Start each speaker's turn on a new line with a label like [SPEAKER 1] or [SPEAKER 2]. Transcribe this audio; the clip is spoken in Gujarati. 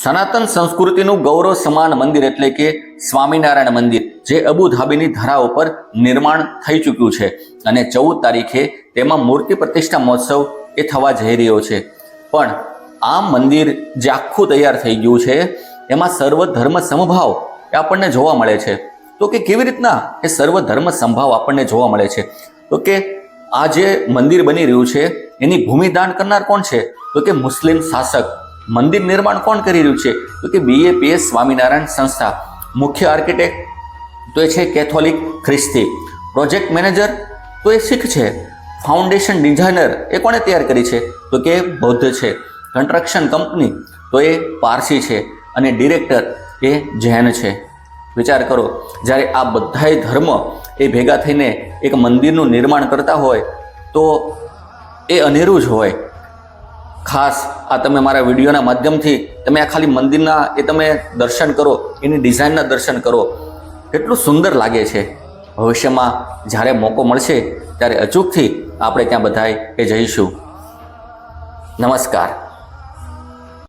[SPEAKER 1] સનાતન સંસ્કૃતિનું ગૌરવ સમાન મંદિર એટલે કે સ્વામિનારાયણ મંદિર જે અબુધાબીની ધરા ઉપર નિર્માણ થઈ ચૂક્યું છે અને 14 તારીખે તેમાં મૂર્તિ પ્રતિષ્ઠા મહોત્સવ એ થવા જઈ રહ્યો છે। પણ આ મંદિર જે આખું તૈયાર થઈ ગયું છે એમાં સર્વ ધર્મ સમભાવ એ આપણને જોવા મળે છે। તો કે કેવી રીતના એ સર્વ ધર્મ સમભાવ આપણને જોવા મળે છે? તો કે આ જે મંદિર બની રહ્યું છે એની ભૂમિદાન કરનાર કોણ છે? તો કે મુસ્લિમ શાસક। મંદિર નિર્માણ કોણ કરી રહ્યું છે? તો કે BAPS સ્વામિનારાયણ સંસ્થા। મુખ્ય આર્કિટેક્ટ તો એ છે કેથોલિક ખ્રિસ્તી। પ્રોજેક્ટ મેનેજર તો એ શીખ છે। ફાઉન્ડેશન ડિઝાઇનર એ કોણે તૈયાર કરી છે? તો કે બૌદ્ધ છે। કન્સ્ટ્રક્શન કંપની તો એ પારસી છે અને ડિરેક્ટર એ જૈન છે। વિચાર કરો, જ્યારે આ બધાય ધર્મ એ ભેગા થઈને એક મંદિરનું નિર્માણ કરતા હોય તો એ અનેરું જ હોય। ખાસ આ તમે મારા વિડીયોના માધ્યમથી તમે આ ખાલી મંદિરના એ તમે દર્શન કરો, એની ડિઝાઇનના દર્શન કરો, કેટલું સુંદર લાગે છે। ભવિષ્યમાં જ્યારે મોકો મળશે ત્યારે અચૂકથી આપણે ત્યાં બધાય એ જઈશું। નમસ્કાર।